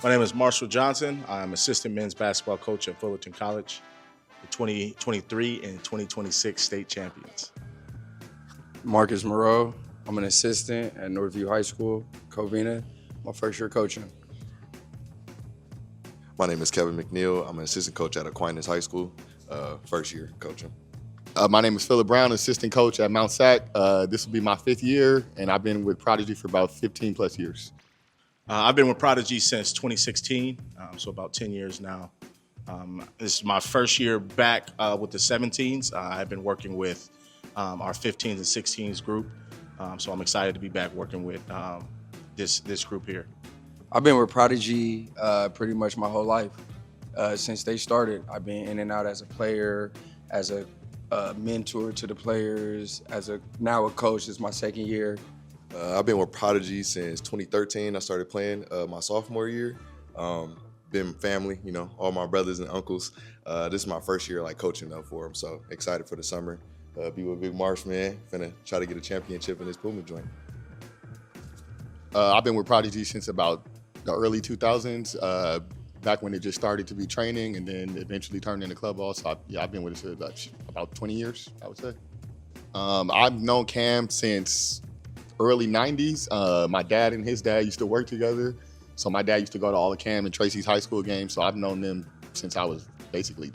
My name is Marshall Johnson. I'm assistant men's basketball coach at Fullerton College, the 2023 and 2026 state champions. Marcus Moreau. I'm an assistant at Northview High School, Covina, my first year coaching. My name is Kevin McNeil. I'm an assistant coach at Aquinas High School, first year coaching. My name is Philip Brown, assistant coach at Mount Sac. This will be my 5th year, and I've been with Prodigy for about 15 plus years. I've been with Prodigy since 2016, so about 10 years now. This is my first year back with the 17s. I've been working with our 15s and 16s group, so I'm excited to be back working with this group here. I've been with Prodigy pretty much my whole life. Since they started, I've been in and out as a player, as a mentor to the players, now a coach. This is my 2nd year. I've been with Prodigy since 2013. I started playing my sophomore year. Been family, all my brothers and uncles. This is my first year coaching though for them, so excited for the summer. Be with Big Marsh, man. Finna try to get a championship in this Puma joint. I've been with Prodigy since about the early 2000s, back when it just started to be training and then eventually turned into club ball. So I've been with it about 20 years, I would say. I've known Cam since early 90s. My dad and his dad used to work together. So my dad used to go to all the Cam and Tracy's high school games. So I've known them since I was basically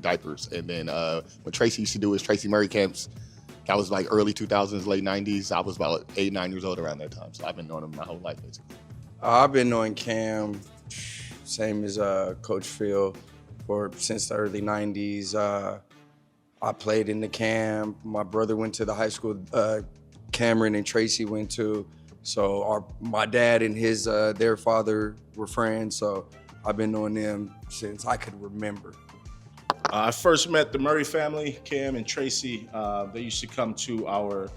diapers. And then when Tracy used to do his Tracy Murray camps, that was early 2000s, late 90s. I was about 8, 9 years old around that time. So I've been knowing him my whole life, basically. I've been knowing Cam, same as Coach Phil, since the early 90s. I played in the camp. My brother went to the high school Cameron and Tracy went to. So my dad and their father were friends. So I've been knowing them since I could remember. I first met the Murray family, Cam and Tracy. They used to come to our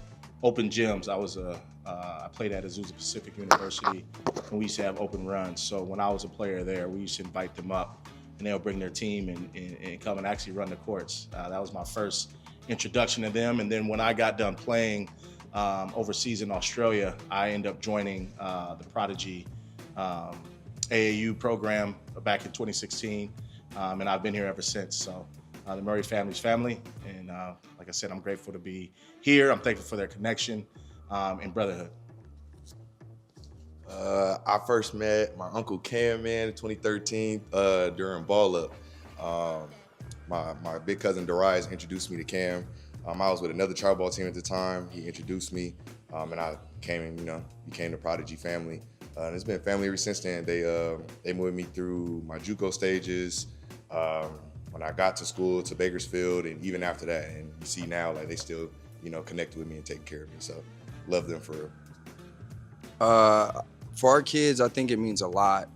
open gyms. I played at Azusa Pacific University, and we used to have open runs. So when I was a player there, we used to invite them up, and they'll bring their team and come and actually run the courts. That was my first introduction to them. And then when I got done playing overseas in Australia, I ended up joining the Prodigy AAU program back in 2016, and I've been here ever since. So the Murray family's family, and like I said, I'm grateful to be here. I'm thankful for their connection and brotherhood. I first met my Uncle Cam, man, in 2013 during Ball Up. My big cousin Darius introduced me to Cam. I was with another travel ball team at the time. He introduced me, and I came and became the Prodigy family. And it's been family ever since then. They moved me through my JUCO stages. When I got to school to Bakersfield, and even after that, and you see now they still connected with me and taking care of me. So love them for real. For our kids, I think it means a lot.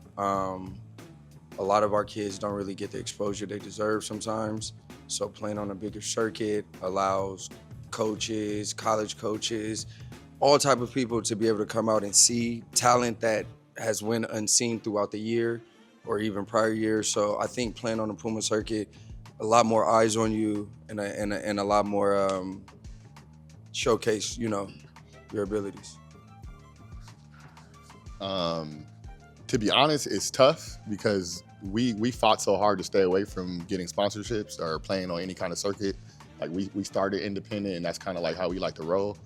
A lot of our kids don't really get the exposure they deserve sometimes. So playing on a bigger circuit allows coaches, college coaches, all type of people to be able to come out and see talent that has went unseen throughout the year or even prior years. So I think playing on the Puma Circuit, a lot more eyes on you and a lot more showcase, your abilities. To be honest, it's tough because we fought so hard to stay away from getting sponsorships or playing on any kind of circuit. We started independent, and that's kind of how we like to roll.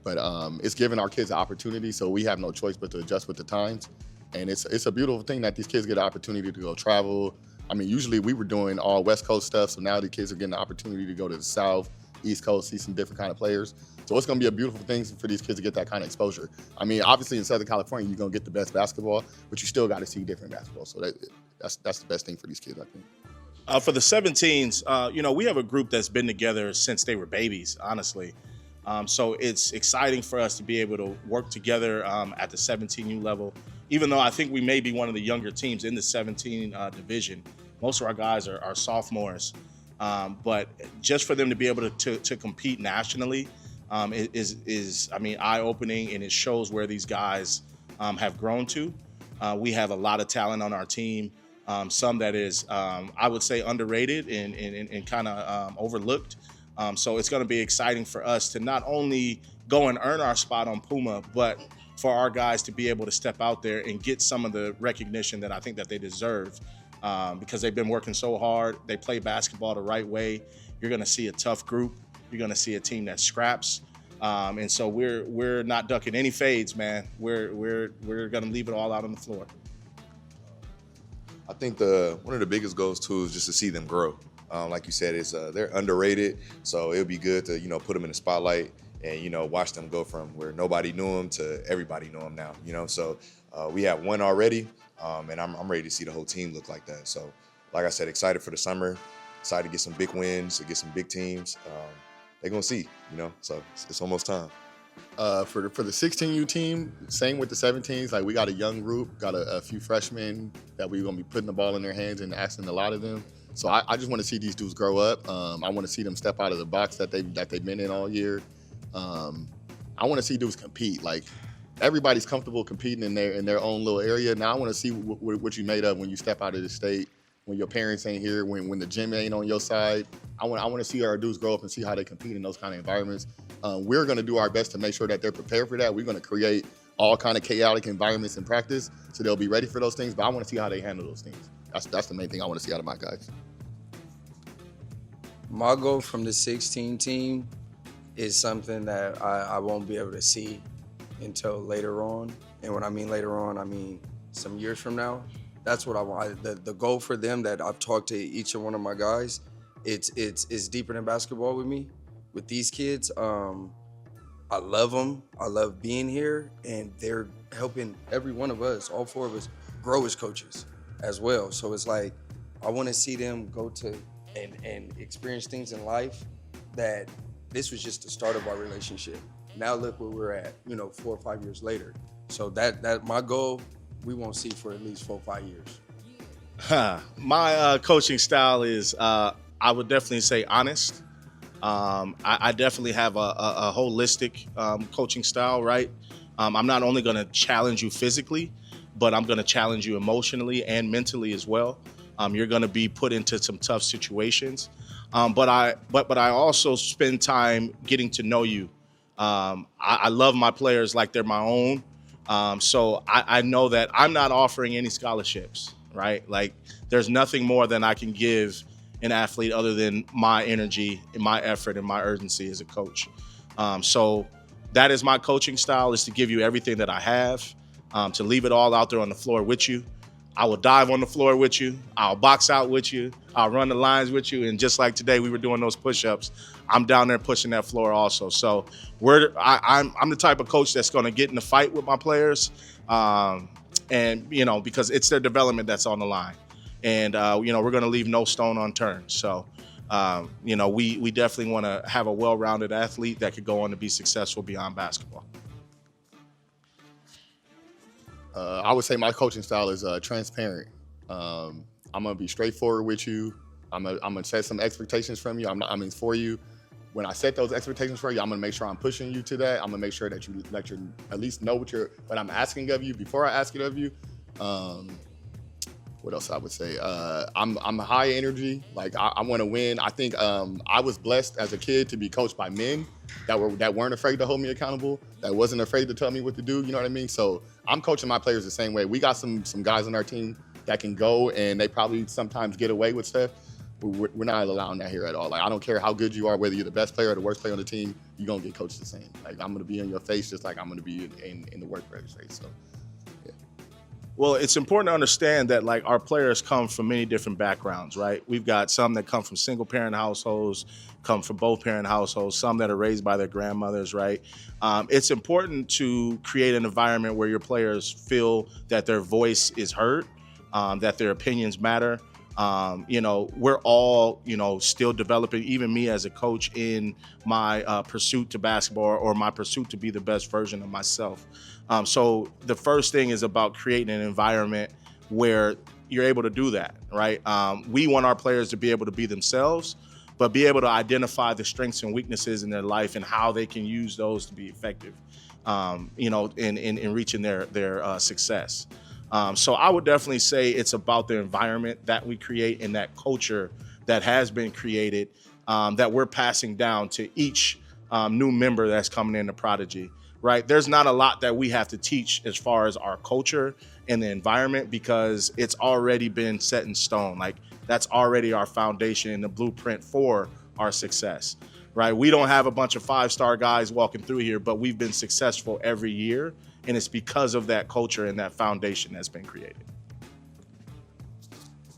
But it's giving our kids an opportunity, so we have no choice but to adjust with the times. And it's a beautiful thing that these kids get an opportunity to go travel. Usually we were doing all West Coast stuff, so now the kids are getting the opportunity to go to the South, East Coast, see some different kind of players. So it's going to be a beautiful thing for these kids to get that kind of exposure. Obviously in Southern California, you're going to get the best basketball, but you still got to see different basketball. So that's the best thing for these kids, I think. For the 17s, we have a group that's been together since they were babies, honestly. So it's exciting for us to be able to work together at the 17U level, even though I think we may be one of the younger teams in the 17 division. Most of our guys are sophomores. But just for them to be able to compete nationally is eye-opening, and it shows where these guys have grown to. We have a lot of talent on our team, some that is, I would say, underrated and kind of overlooked. So it's going to be exciting for us to not only go and earn our spot on Puma, but for our guys to be able to step out there and get some of the recognition that I think that they deserve, because they've been working so hard. They play basketball the right way. You're going to see a tough group. You're going to see a team that scraps. And so we're not ducking any fades, man. We're going to leave it all out on the floor. I think one of the biggest goals too is just to see them grow. Like you said, they're underrated, so it'll be good to put them in the spotlight and watch them go from where nobody knew them to everybody know them now. So we have one already, and I'm ready to see the whole team look like that. So, like I said, excited for the summer, excited to get some big wins, to get some big teams. They're gonna see, So it's almost time. For the 16U team, same with the 17s. Like, we got a young group, got a few freshmen that we're gonna be putting the ball in their hands and asking a lot of them. So I just want to see these dudes grow up. I want to see them step out of the box that they've been in all year. I want to see dudes compete. Like, everybody's comfortable competing in their own little area. Now I want to see what you made of when you step out of the state, when your parents ain't here, when the gym ain't on your side. I want to see our dudes grow up and see how they compete in those kind of environments. We're going to do our best to make sure that they're prepared for that. We're going to create all kind of chaotic environments in practice so they'll be ready for those things. But I want to see how they handle those things. That's the main thing I want to see out of my guys. My goal from the 16 team is something that I won't be able to see until later on. And when I mean later on, I mean some years from now. That's what I want. The goal for them that I've talked to each and one of my guys, it's deeper than basketball with me. With these kids, I love them. I love being here, and they're helping every one of us, all four of us, grow as coaches as well. So it's like, I want to see them go to and experience things in life that this was just the start of our relationship. Now look where we're at, 4 or 5 years later. So that my goal, we won't see for at least 4 or 5 years. My coaching style is, I would definitely say honest. I definitely have a holistic coaching style, right? I'm not only going to challenge you physically, but I'm going to challenge you emotionally and mentally as well. You're going to be put into some tough situations, but I also spend time getting to know you. I love my players like they're my own, so I know that I'm not offering any scholarships, right? Like, there's nothing more than I can give an athlete other than my energy and my effort and my urgency as a coach. So that is my coaching style, is to give you everything that I have, to leave it all out there on the floor with you. I will dive on the floor with you. I'll box out with you. I'll run the lines with you. And just like today, we were doing those push-ups, I'm down there pushing that floor also. So I'm the type of coach that's going to get in the fight with my players, and because it's their development that's on the line. And we're going to leave no stone unturned. So we definitely want to have a well-rounded athlete that could go on to be successful beyond basketball. I would say my coaching style is transparent. I'm gonna be straightforward with you. I'm gonna set some expectations from you. For you. When I set those expectations for you, I'm gonna make sure I'm pushing you to that. I'm gonna make sure that you at least know what I'm asking of you before I ask it of you. What else I would say? I'm high energy. Like, I want to win. I think I was blessed as a kid to be coached by men that weren't afraid to hold me accountable, that wasn't afraid to tell me what to do. You know what I mean? So I'm coaching my players the same way. We got some guys on our team that can go, and they probably sometimes get away with stuff. We're not allowing that here at all. Like, I don't care how good you are, whether you're the best player or the worst player on the team, you're gonna get coached the same. Like, I'm gonna be in your face just like I'm gonna be in the workplace face. So. Well, it's important to understand that, like, our players come from many different backgrounds, right? We've got some that come from single-parent households, come from both-parent households, some that are raised by their grandmothers, right? It's important to create an environment where your players feel that their voice is heard, that their opinions matter. We're all, still developing, even me as a coach, in my pursuit to basketball or my pursuit to be the best version of myself. So the first thing is about creating an environment where you're able to do that, right? We want our players to be able to be themselves, but be able to identify the strengths and weaknesses in their life and how they can use those to be effective, in reaching their success. So I would definitely say it's about the environment that we create and that culture that has been created, that we're passing down to each new member that's coming into Prodigy, right? There's not a lot that we have to teach as far as our culture and the environment because it's already been set in stone. Like that's already our foundation and the blueprint for our success, right? We don't have a bunch of 5-star guys walking through here, but we've been successful every year. And it's because of that culture and that foundation that's been created.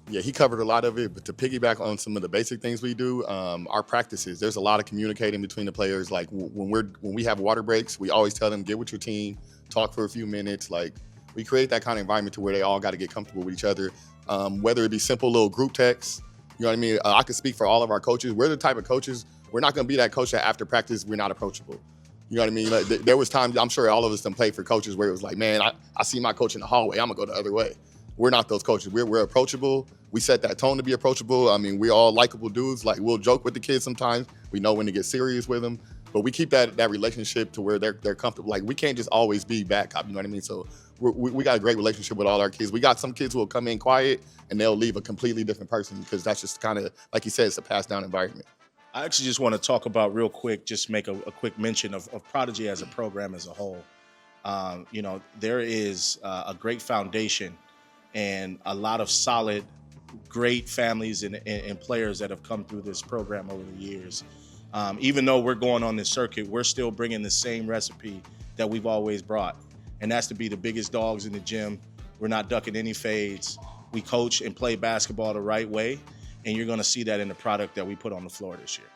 Yeah, he covered a lot of it, but to piggyback on some of the basic things we do, our practices, there's a lot of communicating between the players. Like when we have water breaks, we always tell them, get with your team, talk for a few minutes. Like we create that kind of environment to where they all got to get comfortable with each other. Whether it be simple little group texts, you know what I mean? I can speak for all of our coaches. We're the type of coaches, we're not going to be that coach that after practice, we're not approachable. You know what I mean? Like, there was times, I'm sure all of us done played for coaches where it was like, man, I see my coach in the hallway, I'm going to go the other way. We're not those coaches. We're approachable. We set that tone to be approachable. I mean, we're all likable dudes. Like, we'll joke with the kids sometimes. We know when to get serious with them. But we keep that relationship to where they're comfortable. Like, we can't just always be bad cop, you know what I mean? So we got a great relationship with all our kids. We got some kids who will come in quiet and they'll leave a completely different person because that's just kind of, like you said, it's a passed down environment. I actually just want to talk about real quick, just make a quick mention of Prodigy as a program as a whole. You know, there is a great foundation and a lot of solid, great families and players that have come through this program over the years. Even though we're going on this circuit, we're still bringing the same recipe that we've always brought. And that's to be the biggest dogs in the gym. We're not ducking any fades. We coach and play basketball the right way. And you're going to see that in the product that we put on the floor this year.